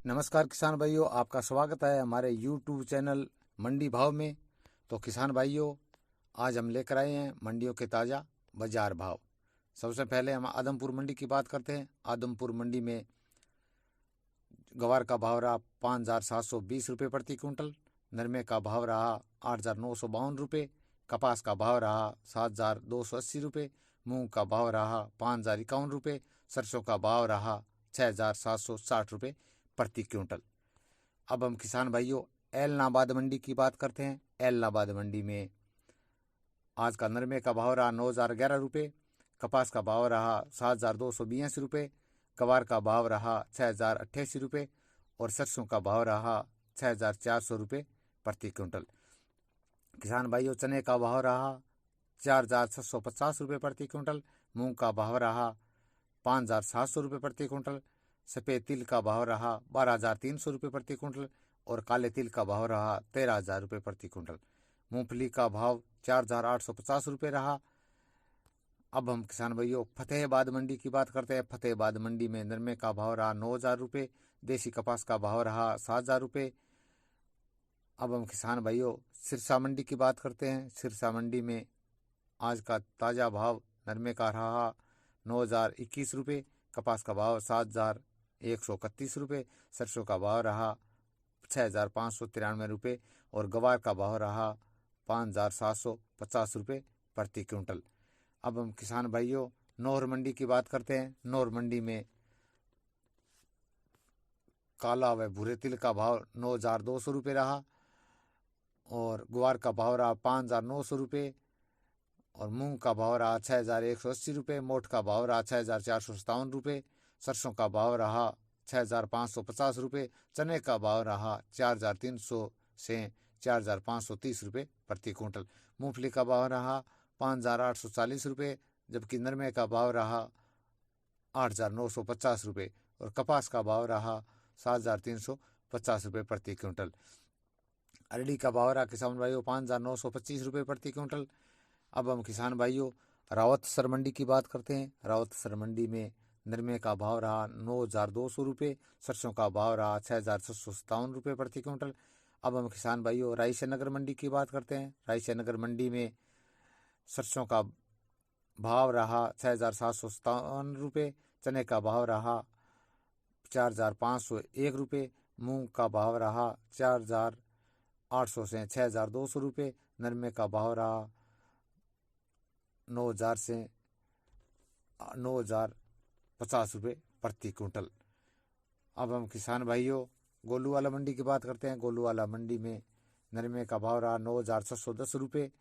नमस्कार किसान भाइयों, आपका स्वागत है हमारे YouTube चैनल मंडी भाव में। तो किसान भाइयों, आज हम लेकर आए हैं मंडियों के ताज़ा बाजार भाव। सबसे पहले हम आदमपुर मंडी की बात करते हैं। आदमपुर मंडी में गवार का भाव रहा 5,720 रुपये प्रति क्विंटल, नरमे का भाव रहा 8,952 रुपये, कपास का भाव रहा 7,280 रुपये, मूंग का भाव रहा 5,051 रुपये, सरसों का भाव रहा 6,760 रुपये प्रति क्विंटल। अब हम किसान भाइयों एलनाबाद मंडी की बात करते हैं। एलनाबाद मंडी में आज का नरमे का भाव रहा 9,011 रुपये, कपास का भाव रहा 7,282 रुपये, गवार का भाव रहा 6,088 रुपये और सरसों का भाव रहा 6,400 रुपये प्रति क्विंटल। किसान भाइयों चने का भाव रहा 4,650 रुपये प्रति क्विंटल, मूंग का भाव रहा 5,700 रुपये प्रति क्विंटल, सफ़ेद तिल का भाव रहा 12,300 रुपये प्रति क्विंटल और काले तिल का भाव रहा 13,000 रुपये प्रति क्विंटल। मूंगफली का भाव 4,850 रुपये रहा। अब हम किसान भाइयों फतेहाबाद मंडी की बात करते हैं। फतेहाबाद मंडी में नरमे का भाव रहा 9,000 रुपये, देसी कपास का भाव रहा 7,000 रुपये। अब हम किसान भाइयों सिरसा मंडी की बात करते हैं। सिरसा मंडी में आज का ताज़ा भाव नरमे का रहा 9,021 रुपये, कपास का भाव 7,131 रुपये, सरसों का भाव रहा 6,593 रुपये और गवार का भाव रहा 5,750 रुपये प्रति क्विंटल। अब हम किसान भाइयों नौर मंडी की बात करते हैं। नौर मंडी में काला व भूरे तिल का भाव 9,200 रुपये रहा और ग्वार का भाव रहा 5,900 रुपये और मूंग का भाव रहा 6,180 रुपये, मोठ का भाव रहा 6,457 रुपये, सरसों का भाव रहा 6,550 रुपये, चने का भाव रहा 4,300 से 4,530 रुपये प्रति क्विंटल। मूंगफली का भाव रहा 5,840 रुपये, जबकि नरमे का भाव रहा 8,950 रुपये और कपास का भाव रहा 7,350 रुपये प्रति क्विंटल। अरड़ी का भाव रहा किसान भाइयों 5,925 रुपये प्रति क्विंटल। अब हम किसान भाइयों रावतसर मंडी की बात करते हैं। रावतसर मंडी में नरमे का भाव रहा 9,200 रुपये, सरसों का भाव रहा 6,657 रुपये प्रति क्विंटल। अब हम किसान भाइयों रायसेनगर मंडी की बात करते हैं। रायसेनगर मंडी में सरसों का भाव रहा 6,757 रुपये, चने का भाव रहा 4,501 रुपये, मूंग का भाव रहा 4,800 से 6,200 रुपये, नरमे का भाव रहा 9,000 से 9,050 रुपये प्रति क्विंटल। अब हम किसान भाइयों गोलूवाला मंडी की बात करते हैं। गोलूवाला मंडी में नरमे का भाव रहा 9,610 रुपये,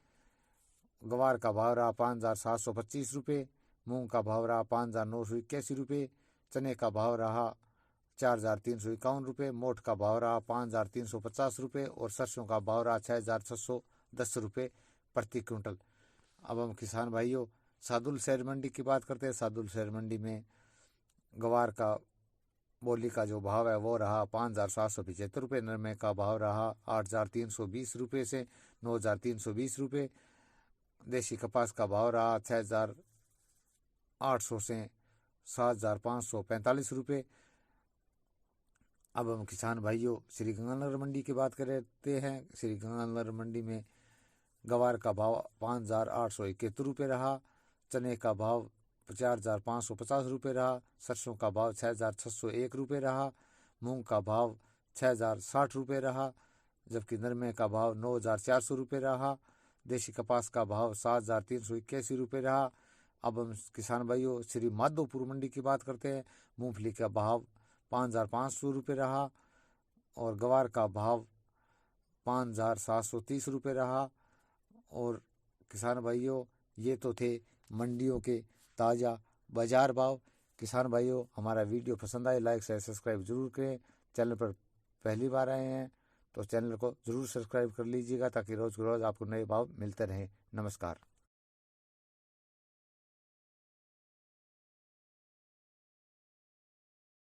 गवार का भाव रहा 5,725 रुपये, मूंग का भाव रहा 5,981 रुपये, चने का भाव रहा 4,351 रुपये, मोठ का भाव रहा 5,350 रुपये और सरसों का भाव रहा 6,610 रुपये प्रति क्विंटल। अब हम किसान भाइयों सादुल शहर मंडी की बात करते हैं। सादुल शहर मंडी में गवार का बोली का जो भाव है वो रहा 5,775 रुपये, नरमे का भाव रहा 8,320 रुपये से 9,320 रुपये, देसी कपास का भाव रहा 6,800 से 7,545 रुपये। अब हम किसान भाइयों श्री गंगानगर मंडी की बात करते हैं। श्री गंगानगर मंडी में गवार का भाव 5,871 रुपये रहा, चने का भाव 4,550 रुपये रहा, सरसों का भाव 6,601 रुपये रहा, मूंग का भाव 6,060 रुपये रहा, जबकि नरमे का भाव 9,400 रुपये रहा, देसी कपास का भाव 7,381 रुपये रहा। अब हम किसान भाइयों श्री माधोपुर मंडी की बात करते हैं। मूंगफली का भाव 5,500 रुपये रहा और गवार का भाव 5,730 रुपये रहा। और किसान भाइयों ये तो थे मंडियों के ताज़ा बाजार भाव। किसान भाइयों हमारा वीडियो पसंद आए लाइक शेयर सब्सक्राइब जरूर करें। चैनल पर पहली बार आए हैं तो चैनल को ज़रूर सब्सक्राइब कर लीजिएगा ताकि रोज़ रोज़ आपको नए भाव मिलते रहें। नमस्कार।